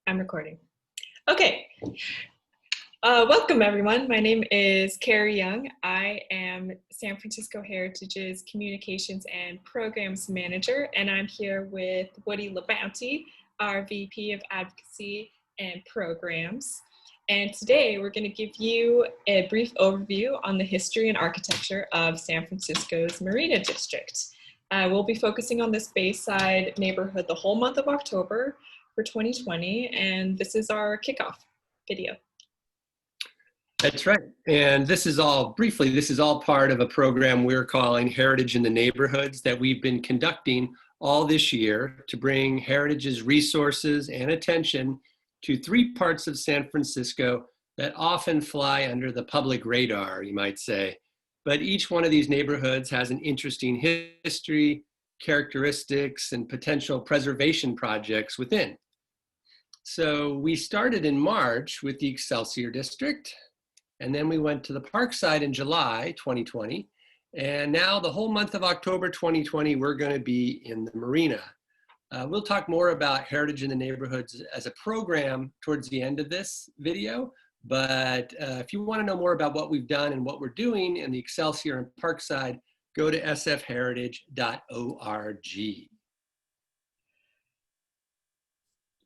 I'm recording. Okay. Welcome, everyone. My name is Kerri Young. I am San Francisco Heritage's Communications and Programs Manager, and I'm here with Woody LaBounty, our VP of Advocacy and Programs. And today we're going to give you a brief overview on the history and architecture of San Francisco's Marina District. We'll be focusing on this Bayside neighborhood the whole month of October for 2020, and this is our kickoff video. That's right. And this is all part of a program we're calling Heritage in the Neighborhoods that we've been conducting all this year to bring Heritage's resources and attention to three parts of San Francisco that often fly under the public radar, you might say. But each one of these neighborhoods has an interesting history, characteristics, and potential preservation projects within. So we started in March with the Excelsior District, and then we went to the Parkside in July 2020. And now the whole month of October 2020, we're going to be in the Marina. We'll talk more about Heritage in the Neighborhoods as a program towards the end of this video. But if you want to know more about what we've done and what we're doing in the Excelsior and Parkside, go to sfheritage.org.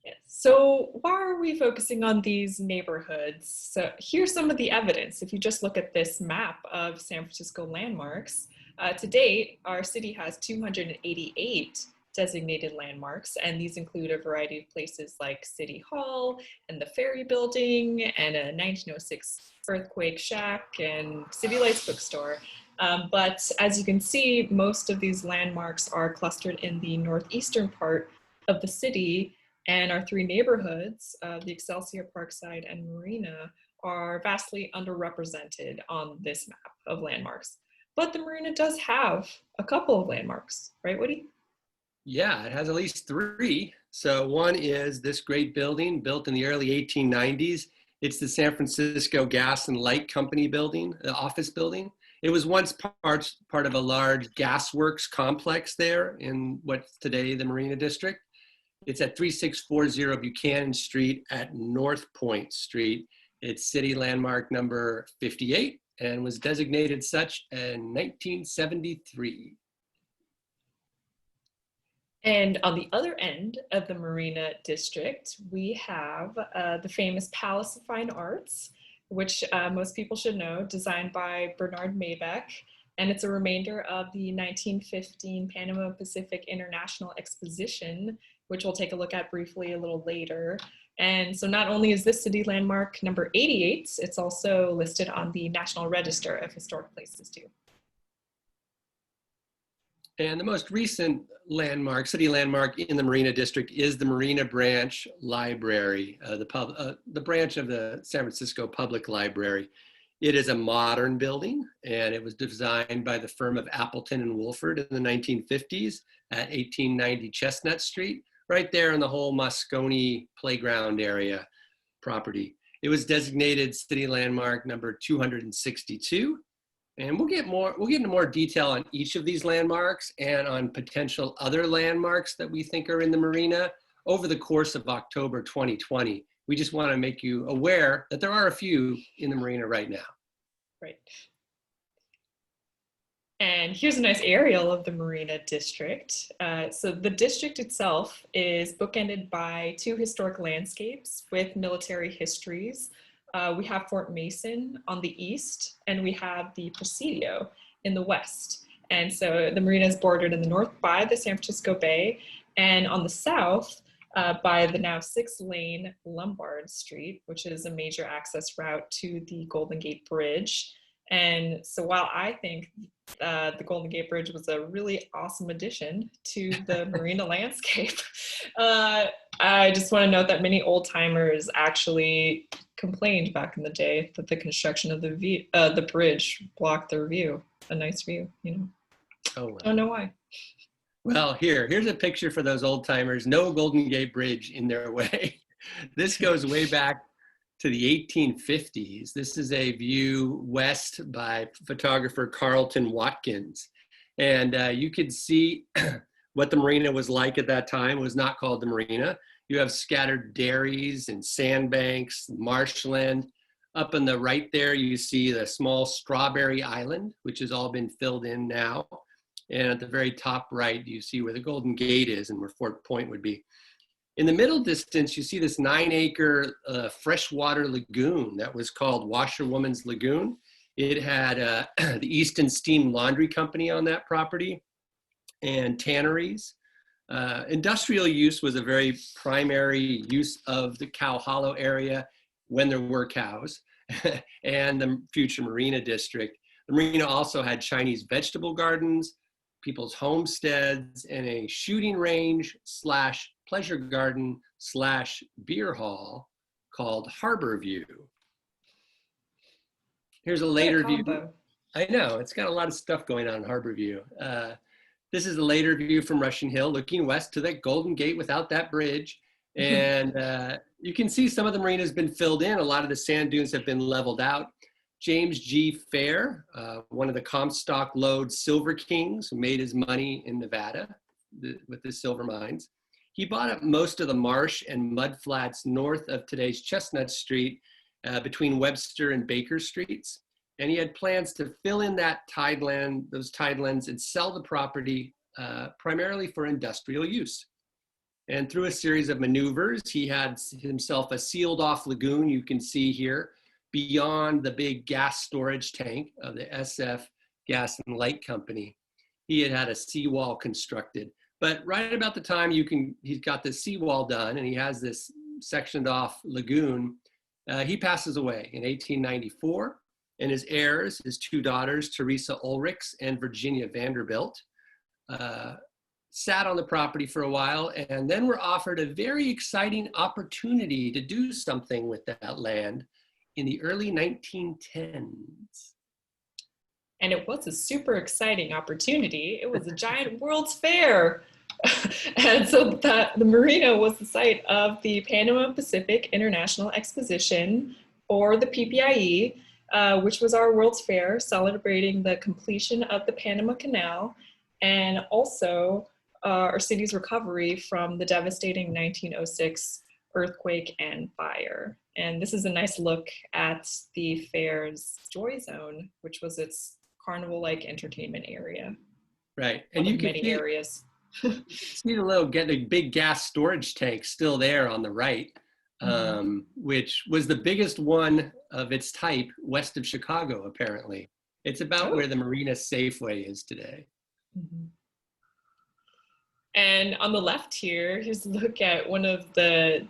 Yes. So why are we focusing on these neighborhoods? So here's some of the evidence. If you just look at this map of San Francisco landmarks, to date, our city has 288 designated landmarks, and these include a variety of places like City Hall and the Ferry Building and a 1906 earthquake shack and City Lights bookstore. But as you can see, most of these landmarks are clustered in the northeastern part of the city, and our three neighborhoods, the Excelsior, Parkside, and Marina, are vastly underrepresented on this map of landmarks. But the Marina does have a couple of landmarks, right, Woody? Yeah, it has at least three. So one is this great building built in the early 1890s. It's the San Francisco Gas and Light Company building, the office building. It was once part of a large gasworks complex there in what's today the Marina District. It's at 3640 Buchanan Street at North Point Street. It's city landmark number 58 and was designated such in 1973. And on the other end of the Marina District, we have the famous Palace of Fine Arts, which most people should know, designed by Bernard Maybeck. And it's a remainder of the 1915 Panama Pacific International Exposition, which we'll take a look at briefly a little later. And so not only is this city landmark number 88, it's also listed on the National Register of Historic Places too. And the most recent landmark, city landmark in the Marina District is the Marina Branch Library, the branch of the San Francisco Public Library. It is a modern building, and it was designed by the firm of Appleton and Wolford in the 1950s at 1890 Chestnut Street, right there in the whole Moscone playground area property. It was designated city landmark number 262. And we'll get into more detail on each of these landmarks and on potential other landmarks that we think are in the Marina over the course of October 2020. We just want to make you aware that there are a few in the Marina right now. Right. And here's a nice aerial of the Marina District. So the district itself is bookended by two historic landscapes with military histories. We have Fort Mason on the east, and we have the Presidio in the west. And so the Marina is bordered in the north by the San Francisco Bay, and on the south by the now 6-lane Lombard Street, which is a major access route to the Golden Gate Bridge. And so while I think the Golden Gate Bridge was a really awesome addition to the Marina landscape, I just want to note that many old timers actually complained back in the day that the construction of the bridge blocked their view, a nice view, you know. Oh, wow. Don't know why. Well, here's a picture for those old timers. No Golden Gate Bridge in their way. This goes way back to the 1850s. This is a view west by photographer Carlton Watkins. And you could see what the Marina was like at that time. It was not called the Marina. You have scattered dairies and sandbanks, marshland. Up on the right there, you see the small Strawberry Island, which has all been filled in now. And at the very top right, you see where the Golden Gate is and where Fort Point would be. In the middle distance, you see this 9-acre freshwater lagoon that was called Washerwoman's Lagoon. It had the Easton Steam Laundry Company on that property and tanneries. Industrial use was a very primary use of the Cow Hollow area when there were cows and the future Marina District. The marina also had Chinese vegetable gardens, people's homesteads, and a shooting range / pleasure garden / beer hall called Harbor View. Here's a later view. I know, it's got a lot of stuff going on in Harbor View. This is a later view from Russian Hill, looking west to that Golden Gate without that bridge. And you can see some of the marina has been filled in. A lot of the sand dunes have been leveled out. James G. Fair, one of the Comstock Lode Silver Kings, who made his money in Nevada with the silver mines. He bought up most of the marsh and mud flats north of today's Chestnut Street between Webster and Baker Streets. And he had plans to fill in that tideland, those tidelands, and sell the property primarily for industrial use. And through a series of maneuvers, he had himself a sealed off lagoon, you can see here, beyond the big gas storage tank of the SF Gas and Light Company. He had a seawall constructed. But right about the time he's got this seawall done and he has this sectioned off lagoon, he passes away in 1894. And his heirs, his 2 daughters, Teresa Ulrichs and Virginia Vanderbilt, sat on the property for a while and then were offered a very exciting opportunity to do something with that land in the early 1910s. And it was a super exciting opportunity. It was a giant World's Fair. And so the marina was the site of the Panama Pacific International Exposition, or the PPIE, which was our World's Fair, celebrating the completion of the Panama Canal and also our city's recovery from the devastating 1906 earthquake and fire. And this is a nice look at the fair's Joy Zone, which was its carnival-like entertainment area. Right, and you can many areas. See the big gas storage tank still there on the right, which was the biggest one of its type west of Chicago, apparently. It's about where the Marina Safeway is today. Mm-hmm. And on the left here, here's a look at one of the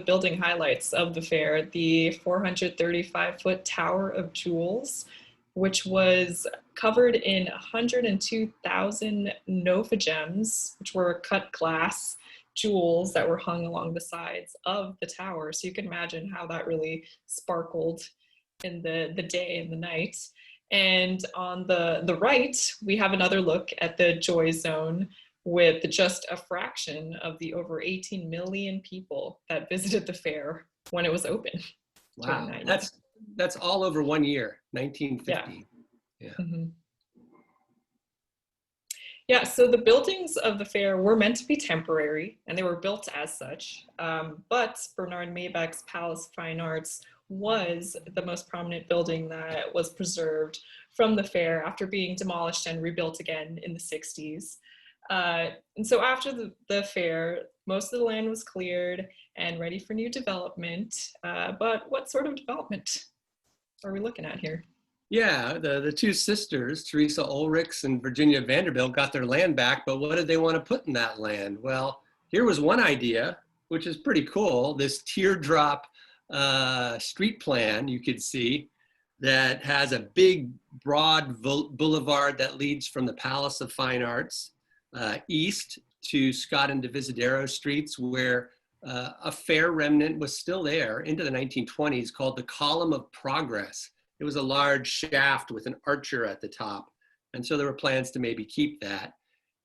building highlights of the fair, the 435-foot Tower of Jewels, which was covered in 102,000 Nova gems, which were cut glass jewels that were hung along the sides of the tower. So you can imagine how that really sparkled in the day and the night. And on the right, we have another look at the Joy Zone with just a fraction of the over 18 million people that visited the fair when it was open. Wow, that's all over 1 year, 1950. Yeah. Mm-hmm. Yeah, so the buildings of the fair were meant to be temporary, and they were built as such. But Bernard Maybeck's Palace of Fine Arts was the most prominent building that was preserved from the fair after being demolished and rebuilt again in the 60s. And so after the fair, most of the land was cleared and ready for new development. But what sort of development are we looking at here? Yeah, the 2 sisters, Teresa Ulrichs and Virginia Vanderbilt, got their land back, but what did they want to put in that land? Well, here was one idea, which is pretty cool, this teardrop street plan you could see that has a big, broad boulevard that leads from the Palace of Fine Arts east to Scott and Divisadero streets, where a fair remnant was still there into the 1920s called the Column of Progress. It was a large shaft with an archer at the top. And so there were plans to maybe keep that.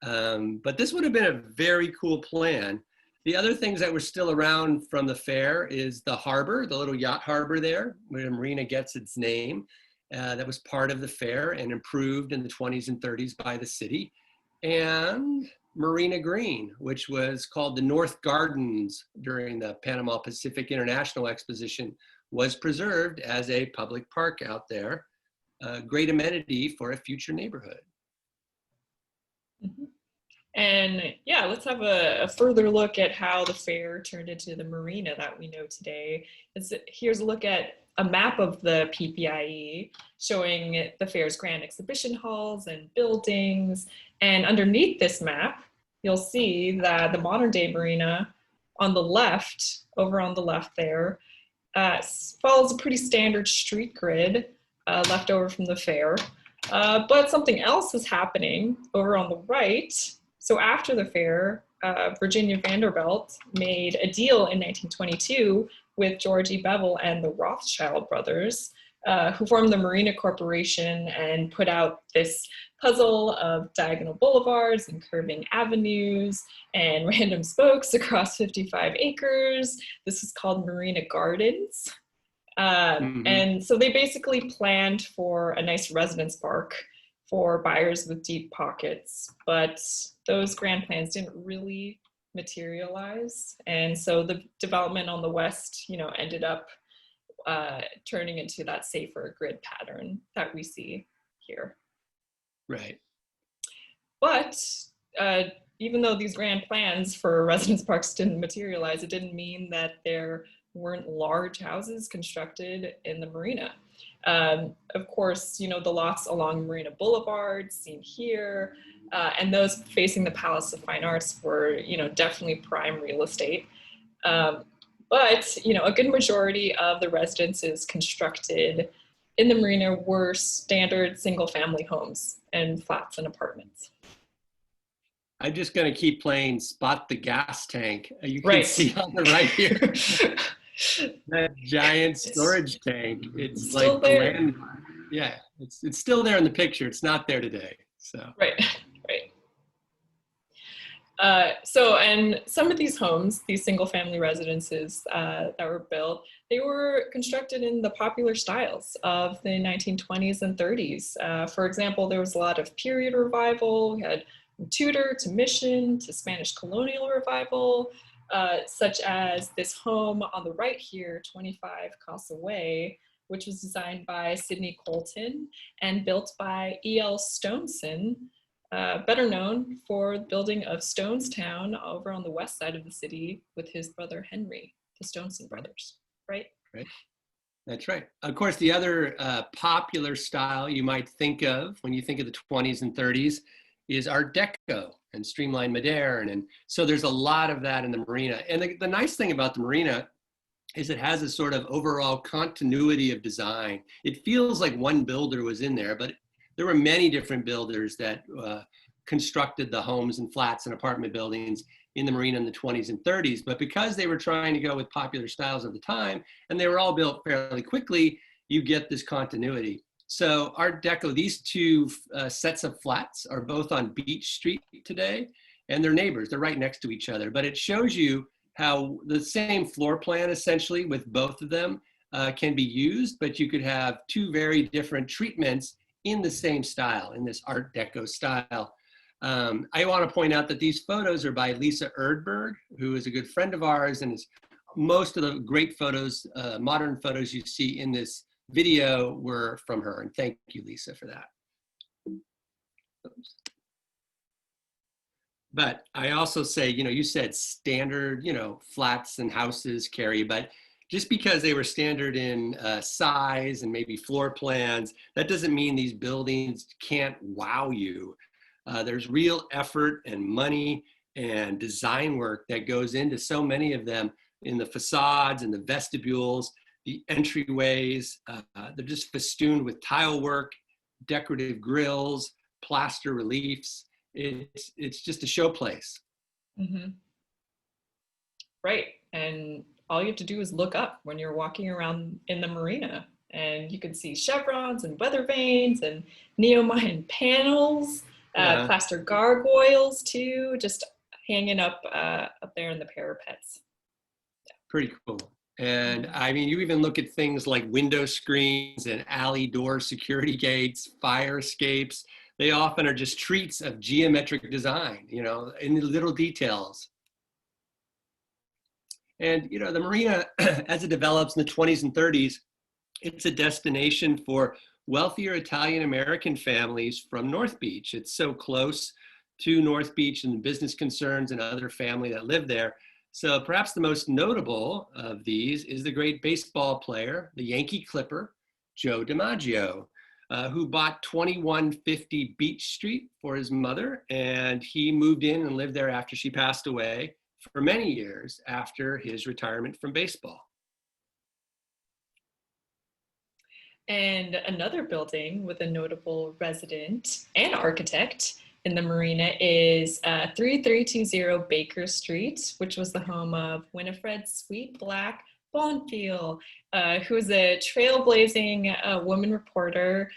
But this would have been a very cool plan. The other things that were still around from the fair is the harbor, the little yacht harbor there, where the marina gets its name. That was part of the fair and improved in the 20s and 30s by the city. And Marina Green, which was called the North Gardens during the Panama Pacific International Exposition, was preserved as a public park out there, a great amenity for a future neighborhood. Mhm. And yeah, let's have a further look at how the fair turned into the marina that we know today. Here's a look at a map of the PPIE showing the fair's grand exhibition halls and buildings. And underneath this map, you'll see that the modern day marina on the left, over on the left there, follows a pretty standard street grid left over from the fair. But something else is happening over on the right. So after the fair, Virginia Vanderbilt made a deal in 1922 with George E. Bevel and the Rothschild brothers, who formed the Marina Corporation and put out this puzzle of diagonal boulevards and curving avenues and random spokes across 55 acres. This is called Marina Gardens. And so they basically planned for a nice residence park for buyers with deep pockets, but those grand plans didn't really materialize. And so the development on the west, ended up turning into that safer grid pattern that we see here. Right. But even though these grand plans for residence parks didn't materialize, it didn't mean that there weren't large houses constructed in the marina. Of course, the lots along Marina Boulevard, seen here, and those facing the Palace of Fine Arts were, definitely prime real estate. But, a good majority of the residences constructed in the marina were standard single-family homes and flats and apartments. I'm just going to keep playing Spot the Gas Tank. You can Right. see on the right here. That giant storage tank. It's still like there. the landmark. Yeah, it's still there in the picture. It's not there today. So right. And some of these homes, these single-family residences that were built, they were constructed in the popular styles of the 1920s and 30s. For example, there was a lot of period revival. We had from Tudor to Mission to Spanish colonial revival. Such as this home on the right here, 25 Casa Way, which was designed by Sidney Colton and built by E.L. Stoneson, better known for the building of Stonestown over on the west side of the city with his brother Henry, the Stoneson brothers, right? Right. That's right. Of course, the other popular style you might think of when you think of the 20s and 30s is Art Deco and streamlined moderne. And so there's a lot of that in the marina. And the nice thing about the marina is it has a sort of overall continuity of design. It feels like one builder was in there, but there were many different builders that constructed the homes and flats and apartment buildings in the marina in the 20s and 30s. But because they were trying to go with popular styles of the time, and they were all built fairly quickly, you get this continuity. So Art Deco, these two sets of flats are both on Beach Street today, and they're neighbors. They're right next to each other. But it shows you how the same floor plan, essentially, with both of them can be used, but you could have two very different treatments in the same style, in this Art Deco style. I want to point out that these photos are by Lisa Erdberg, who is a good friend of ours, and is most of the great photos, modern photos you see in this video were from her, and thank you, Lisa, for that. Oops. But I also say, you said standard, flats and houses, Kerri, but just because they were standard in size and maybe floor plans, that doesn't mean these buildings can't wow you. There's real effort and money and design work that goes into so many of them, in the facades and the vestibules, the entryways. They're just festooned with tile work, decorative grills, plaster reliefs. It's just a showplace. Mm-hmm. Right. And all you have to do is look up when you're walking around in the marina, and you can see chevrons and weather vanes and Neo-Mayan panels, plaster gargoyles too, just hanging up there in the parapets. Yeah. Pretty cool. And I mean, you even look at things like window screens and alley door security gates, fire escapes. they often are just treats of geometric design, you know, in the little details. And, you know, the marina, as it develops in the 20s and 30s, it's a destination for wealthier Italian-American families from North Beach. It's so close to North Beach and the business concerns and other family that live there. So perhaps the most notable of these is the great baseball player, the Yankee Clipper, Joe DiMaggio, who bought 2150 Beach Street for his mother, and he moved in and lived there after she passed away for many years after his retirement from baseball. And another building with a notable resident and architect in the marina is 3320 Baker Street, which was the home of Winifred Sweet Black Bonfield, who was a trailblazing woman reporter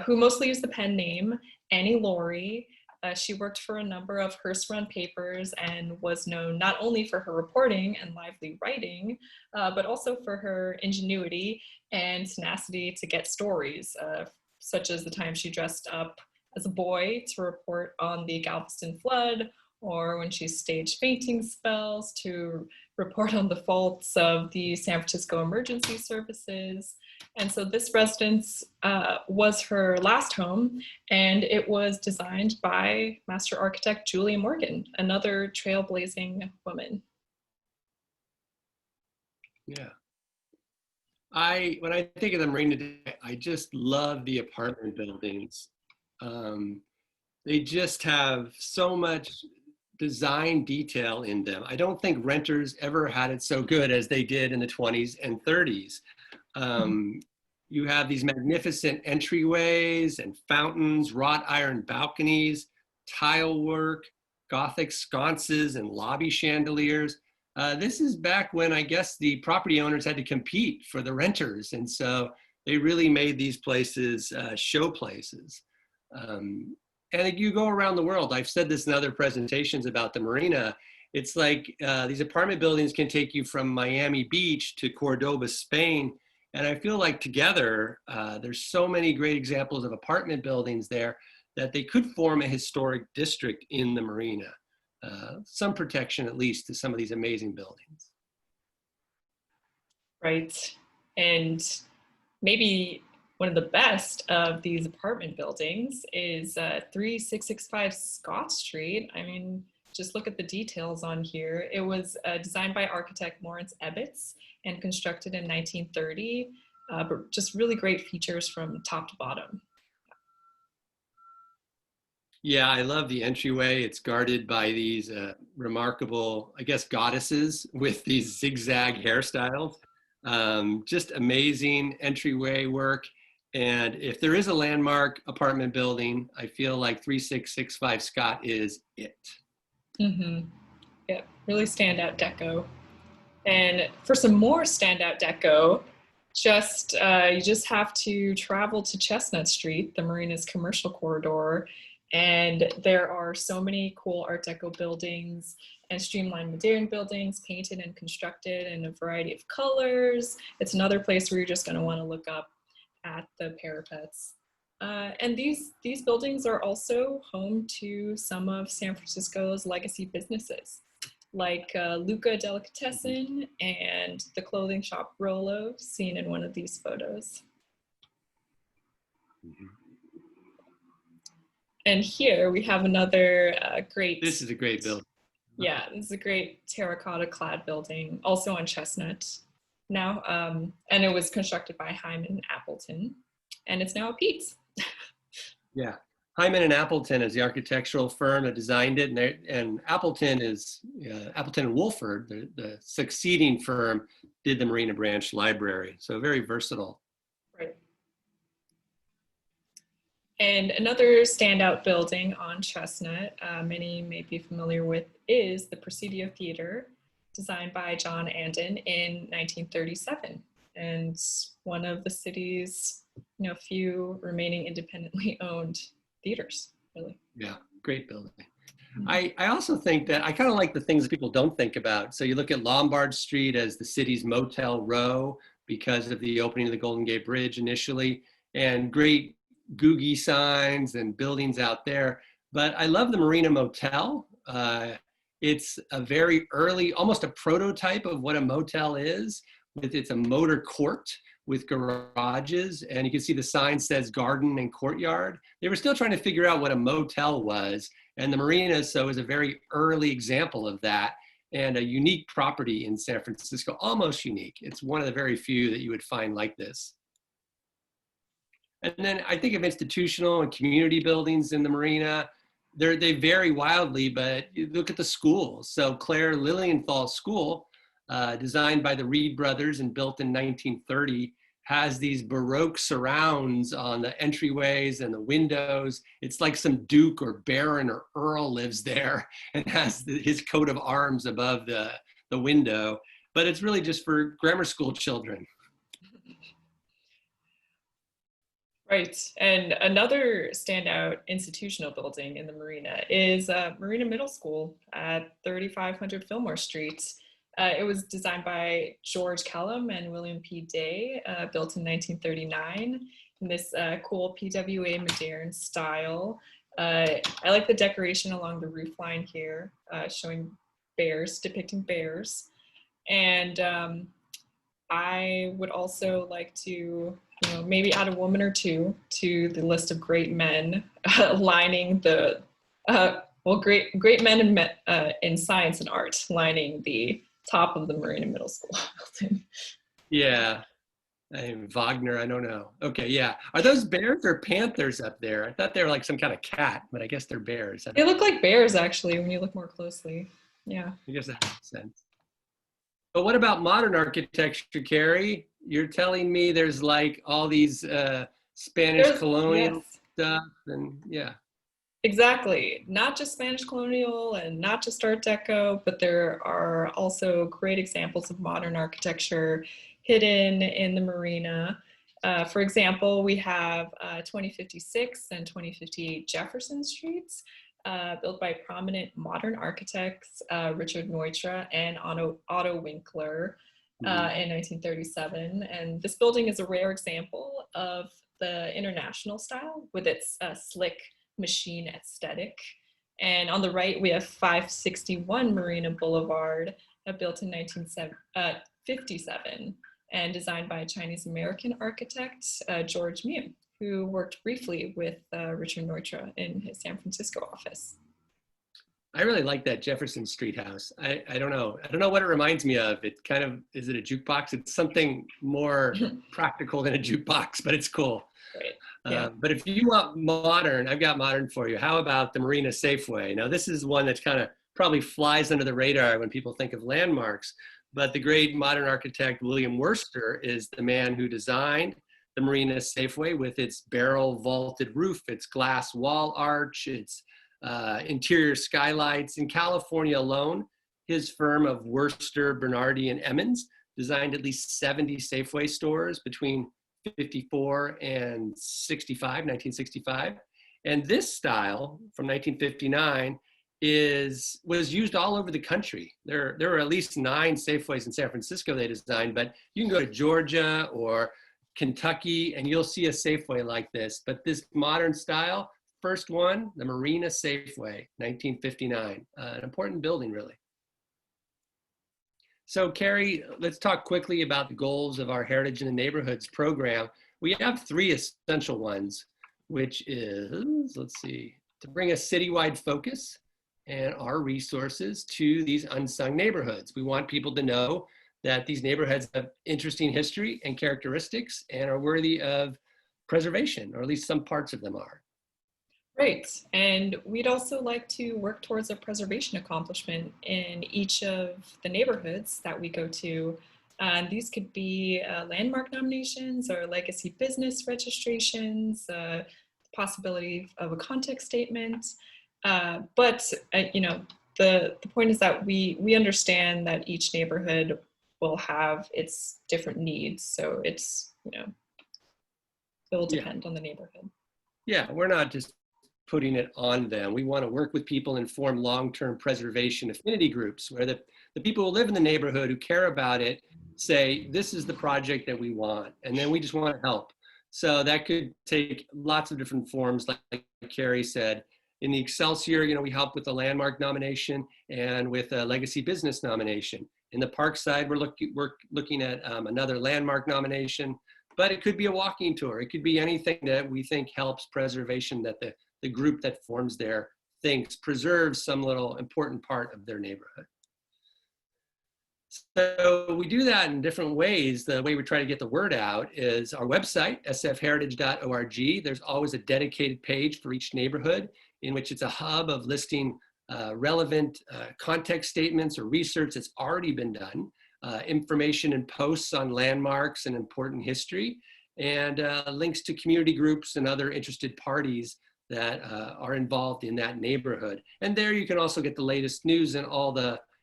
who mostly used the pen name Annie Laurie. She worked for a number of Hearst-run papers and was known not only for her reporting and lively writing, but also for her ingenuity and tenacity to get stories, such as the time she dressed up as a boy to report on the Galveston flood, or when she staged fainting spells to report on the faults of the San Francisco emergency services. And so this residence was her last home, and it was designed by master architect Julia Morgan, another trailblazing woman. Yeah. When I think of the marina, I just love the apartment buildings. They just have so much design detail in them. I don't think renters ever had it so good as they did in the 20s and 30s. You have these magnificent entryways and fountains, wrought iron balconies, tile work, Gothic sconces and lobby chandeliers. This is back when I guess the property owners had to compete for the renters. And so they really made these places show places. And you go around the world. I've said this in other presentations about the marina. It's like these apartment buildings can take you from Miami Beach to Cordoba, Spain. And I feel like together, there's so many great examples of apartment buildings there that they could form a historic district in the marina. Some protection, at least, to some of these amazing buildings. Right. And maybe one of the best of these apartment buildings is 3665 Scott Street. I mean, just look at the details on here. It was designed by architect Lawrence Ebbets and constructed in 1930, but just really great features from top to bottom. Yeah, I love the entryway. It's guarded by these remarkable, I guess, goddesses with these zigzag hairstyles. Just amazing entryway work. And if there is a landmark apartment building, I feel like 3665 Scott is it. Mm-hmm. Yeah, really standout deco. And for some more standout deco, you just have to travel to Chestnut Street, the marina's commercial corridor, and there are so many cool Art Deco buildings and streamlined modern buildings painted and constructed in a variety of colors. It's another place where you're just going to want to look up at the parapets. And these buildings are also home to some of San Francisco's legacy businesses, like Luca Delicatessen and the clothing shop Rolo, seen in one of these photos. Mm-hmm. And here we have another great... This is a great building. Yeah, this is a great terracotta clad building, also on Chestnut now. And it was constructed by Hyman Appleton, and it's now a Pete's. Yeah, Hyman and Appleton is the architectural firm that designed it, and Appleton is Appleton and Wolford, the succeeding firm, did the Marina Branch Library. So very versatile. Right. And another standout building on Chestnut, many may be familiar with, is the Presidio Theater, designed by John Andon in 1937, and one of the city's few remaining independently owned theaters, really. Yeah, great building. I also think that I kind of like the things that people don't think about. So you look at Lombard Street as the city's Motel Row because of the opening of the Golden Gate Bridge initially, and great googie signs and buildings out there. But I love the Marina Motel. It's a very early, almost a prototype of what a motel is. It's a motor court with garages, and you can see the sign says garden and courtyard. They were still trying to figure out what a motel was, and the Marina so is a very early example of that, and a unique property in San Francisco, almost unique. It's one of the very few that you would find like this. And then I think of institutional and community buildings in the Marina. They vary wildly, but you look at the schools. So Claire Lilienthal School, designed by the Reed brothers and built in 1930, has these Baroque surrounds on the entryways and the windows. It's like some duke or baron or earl lives there and has his coat of arms above the window. But it's really just for grammar school children. Right, and another standout institutional building in the Marina is Marina Middle School at 3500 Fillmore Street. It was designed by George Kellum and William P. Day, built in 1939 in this cool PWA modern style. I like the decoration along the roof line here, showing bears, depicting bears. And I would also like to maybe add a woman or two to the list of great men lining the, great men in science and art lining the top of the Marina Middle School building. Yeah, Wagner, I don't know. Okay, yeah. Are those bears or panthers up there? I thought they were like some kind of cat, but I guess they're bears. They look like bears, actually, when you look more closely. Yeah. I guess that makes sense. But what about modern architecture, Kerri? You're telling me there's like all these Spanish colonial stuff, and yeah. Exactly. Not just Spanish colonial and not just Art Deco, but there are also great examples of modern architecture hidden in the Marina. For example, we have 2056 and 2058 Jefferson Streets, built by prominent modern architects, Richard Neutra and Otto Winkler in 1937. And this building is a rare example of the international style with its slick machine aesthetic. And on the right, we have 561 Marina Boulevard, built in 1957 and designed by Chinese-American architect George Miu, who worked briefly with Richard Neutra in his San Francisco office. I really like that Jefferson Street house. I don't know what it reminds me of. It kind of, is it a jukebox? It's something more practical than a jukebox, but it's cool. Right. Yeah. But if you want modern, I've got modern for you. How about the Marina Safeway? Now, this is one that's kind of probably flies under the radar when people think of landmarks, but the great modern architect William Worcester is the man who designed the Marina Safeway with its barrel vaulted roof, its glass wall arch, its interior skylights. In California alone, his firm of Worcester, Bernardi, and Emmons designed at least 70 Safeway stores between 54 and 1965. And this style from 1959 was used all over the country. There were at least 9 Safeways in San Francisco they designed, but you can go to Georgia or Kentucky and you'll see a Safeway like this. But this modern style, first one, the Marina Safeway, 1959, an important building really. So Kerri, let's talk quickly about the goals of our Heritage in the Neighborhoods program. We have 3 essential ones, which is, let's see, to bring a citywide focus and our resources to these unsung neighborhoods. We want people to know that these neighborhoods have interesting history and characteristics and are worthy of preservation, or at least some parts of them are. Right, and we'd also like to work towards a preservation accomplishment in each of the neighborhoods that we go to. These could be landmark nominations or legacy business registrations, the possibility of a context statement. But the point is that we understand that each neighborhood will have its different needs. So it's, it will depend on the neighborhood. Yeah, we're not just putting it on them. We want to work with people and form long-term preservation affinity groups where the people who live in the neighborhood who care about it say, this is the project that we want. And then we just want to help. So that could take lots of different forms, like Kerri said. In the Excelsior, we help with the landmark nomination and with a legacy business nomination. In the park side, we're looking at another landmark nomination, but it could be a walking tour. It could be anything that we think helps preservation, that the group that forms there thinks preserves some little important part of their neighborhood. So we do that in different ways. The way we try to get the word out is our website, sfheritage.org. There's always a dedicated page for each neighborhood in which it's a hub of listing relevant context statements or research that's already been done, information and posts on landmarks and important history, and links to community groups and other interested parties that are involved in that neighborhood. And there you can also get the latest news and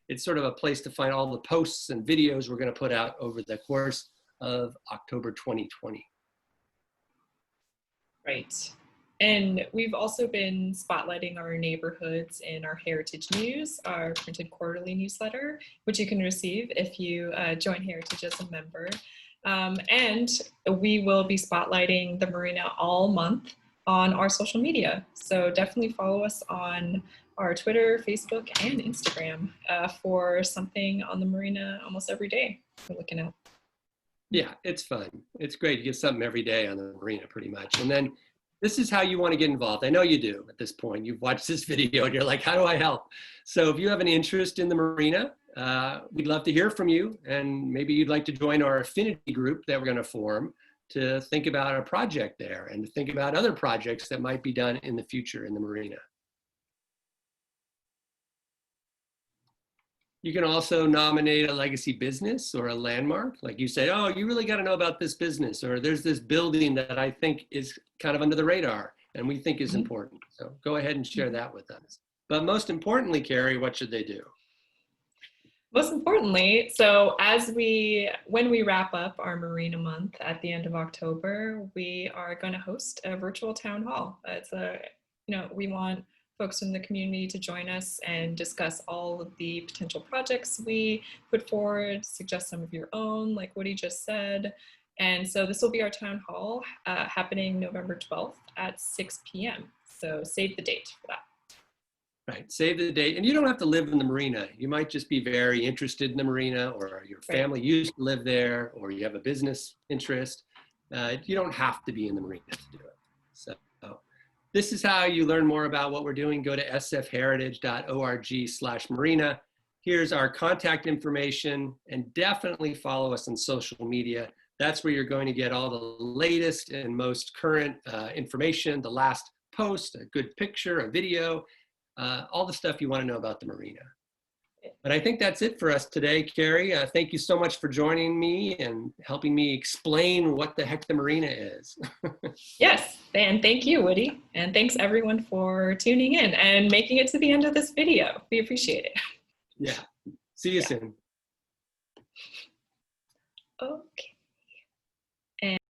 it's sort of a place to find all the posts and videos we're going to put out over the course of October 2020. Right. And we've also been spotlighting our neighborhoods in our Heritage News, our printed quarterly newsletter, which you can receive if you join Heritage as a member. And we will be spotlighting the Marina all month on our social media. So definitely follow us on our Twitter, Facebook, and Instagram for something on the Marina almost every day we're looking at. Yeah, it's fun. It's great. You get something every day on the Marina pretty much. And then this is how you want to get involved. I know you do at this point. You've watched this video and you're like, how do I help? So if you have an interest in the Marina, we'd love to hear from you. And maybe you'd like to join our affinity group that we're going to form to think about a project there and to think about other projects that might be done in the future in the Marina. You can also nominate a legacy business or a landmark. Like you say, oh, you really got to know about this business, or there's this building that I think is kind of under the radar and we think is important. So go ahead and share that with us. But most importantly, Kerri, what should they do? Most importantly, so when we wrap up our Marina month at the end of October, we are going to host a virtual town hall. We want folks in the community to join us and discuss all of the potential projects we put forward, suggest some of your own, like Woody just said. And so this will be our town hall happening November 12th at 6 p.m. So save the date for that. Right, save the date. And you don't have to live in the Marina. You might just be very interested in the Marina, or your family used to live there, or you have a business interest. You don't have to be in the Marina to do it. So this is how you learn more about what we're doing. Go to sfheritage.org/marina. Here's our contact information, and definitely follow us on social media. That's where you're going to get all the latest and most current information, the last post, a good picture, a video, all the stuff you want to know about the Marina. But I think that's it for us today, Kerri. Thank you so much for joining me and helping me explain what the heck the Marina is. Yes, and thank you, Woody. And thanks everyone for tuning in and making it to the end of this video. We appreciate it. Yeah, see you soon. Okay.